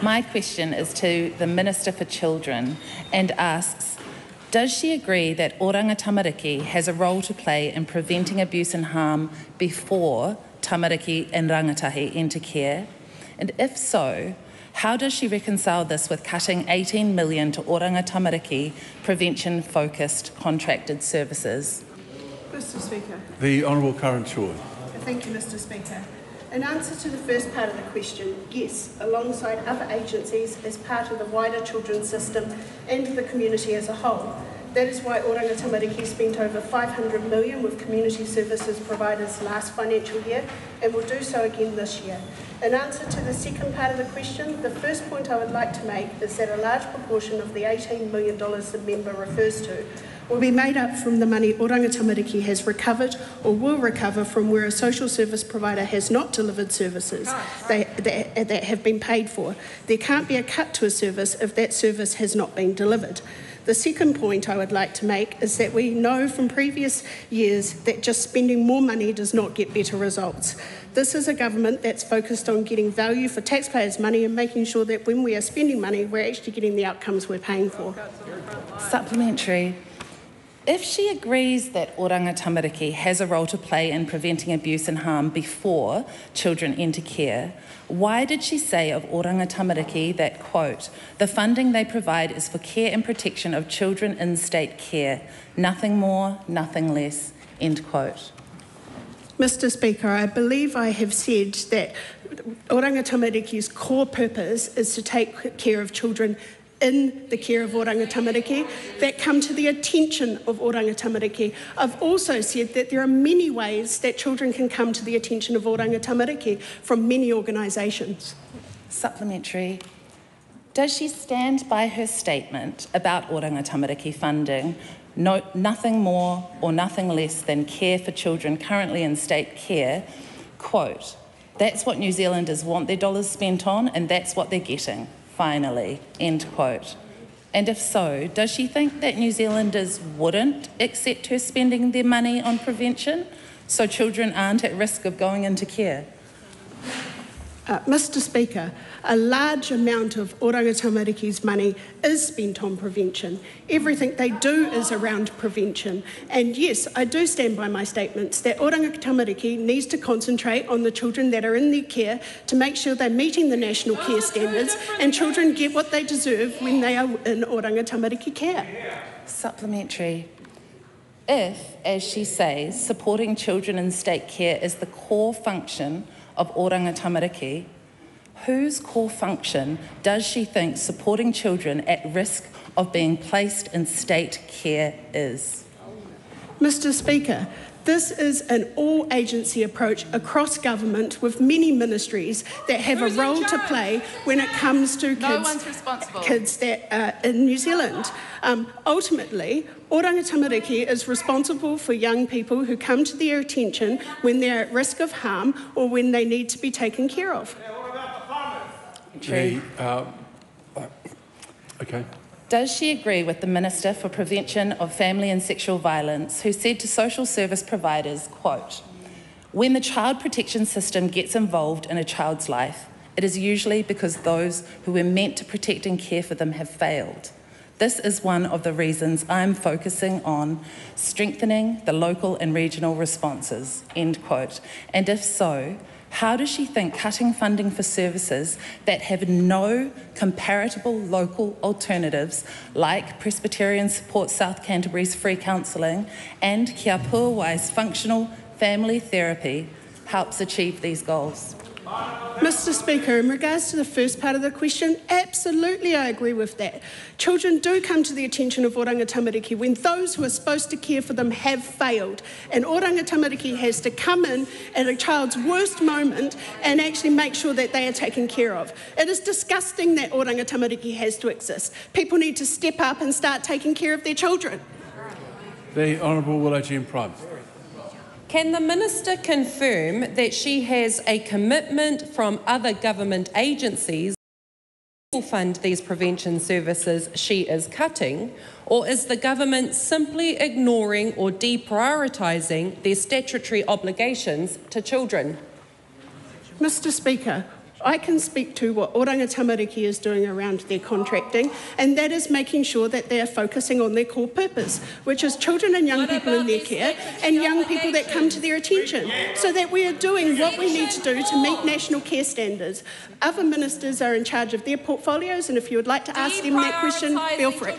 My question is to the Minister for Children and asks, does she agree that Oranga Tamariki has a role to play in preventing abuse and harm before tamariki and rangatahi enter care? And if so, how does she reconcile this with cutting $18 million to Oranga Tamariki prevention-focused contracted services? Mr Speaker. The Honourable Karen Chhour. Thank you, Mr Speaker. In answer to the first part of the question, yes, alongside other agencies as part of the wider children's system and the community as a whole. That is why Oranga Tamariki spent over $500 million with community services providers last financial year and will do so again this year. In answer to the second part of the question, the first point I would like to make is that a large proportion of the $18 million the member refers to will be made up from the money Oranga Tamariki has recovered or will recover from where a social service provider has not delivered services that have been paid for. There can't be a cut to a service if that service has not been delivered. The second point I would like to make is that we know from previous years that just spending more money does not get better results. This is a government that's focused on getting value for taxpayers' money and making sure that when we are spending money, we're actually getting the outcomes we're paying for. Supplementary. If she agrees that Oranga Tamariki has a role to play in preventing abuse and harm before children enter care, why did she say of Oranga Tamariki that, quote, the funding they provide is for care and protection of children in state care, nothing more, nothing less, end quote? Mr Speaker, I believe I have said that Oranga Tamariki's core purpose is to take care of children in the care of Oranga Tamariki that come to the attention of Oranga Tamariki. I've also said that there are many ways that children can come to the attention of Oranga Tamariki from many organisations. Supplementary. Does she stand by her statement about Oranga Tamariki funding, nothing more or nothing less than care for children currently in state care, quote, that's what New Zealanders want their dollars spent on and that's what they're getting? Finally, end quote. And if so, does she think that New Zealanders wouldn't accept her spending their money on prevention so children aren't at risk of going into care? Mr Speaker, a large amount of Oranga Tamariki's money is spent on prevention. Everything they do is around prevention. And yes, I do stand by my statements that Oranga Tamariki needs to concentrate on the children that are in their care to make sure they're meeting the national care standards and children get what they deserve when they are in Oranga Tamariki care. Supplementary. If, as she says, supporting children in state care is the core function of Oranga Tamariki, whose core function does she think supporting children at risk of being placed in state care is? Mr Speaker, this is an all-agency approach across government with many ministries that have a role to play when it comes to kids that are in New Zealand. Ultimately, Oranga Tamariki is responsible for young people who come to their attention when they're at risk of harm or when they need to be taken care of. True. Okay. Does she agree with the Minister for Prevention of Family and Sexual Violence, who said to social service providers, quote, when the child protection system gets involved in a child's life, it is usually because those who were meant to protect and care for them have failed. This is one of the reasons I'm focusing on strengthening the local and regional responses, end quote. And if so, how does she think cutting funding for services that have no comparable local alternatives, like Presbyterian Support South Canterbury's free counselling and Kia Puawai's functional family therapy, helps achieve these goals? Mr Speaker, in regards to the first part of the question, absolutely I agree with that. Children do come to the attention of Oranga Tamariki when those who are supposed to care for them have failed. And Oranga Tamariki has to come in at a child's worst moment and actually make sure that they are taken care of. It is disgusting that Oranga Tamariki has to exist. People need to step up and start taking care of their children. The Honourable Willow Prime. Can the Minister confirm that she has a commitment from other government agencies to fund these prevention services she is cutting, or is the government simply ignoring or deprioritising their statutory obligations to children? Mr Speaker, I can speak to what Oranga Tamariki is doing around their contracting, and that is making sure that they are focusing on their core purpose, which is children and young people in their care and young people that come to their attention, so that we are doing what we need to do to meet national care standards. Other ministers are in charge of their portfolios, and if you would like to ask them that question, feel free.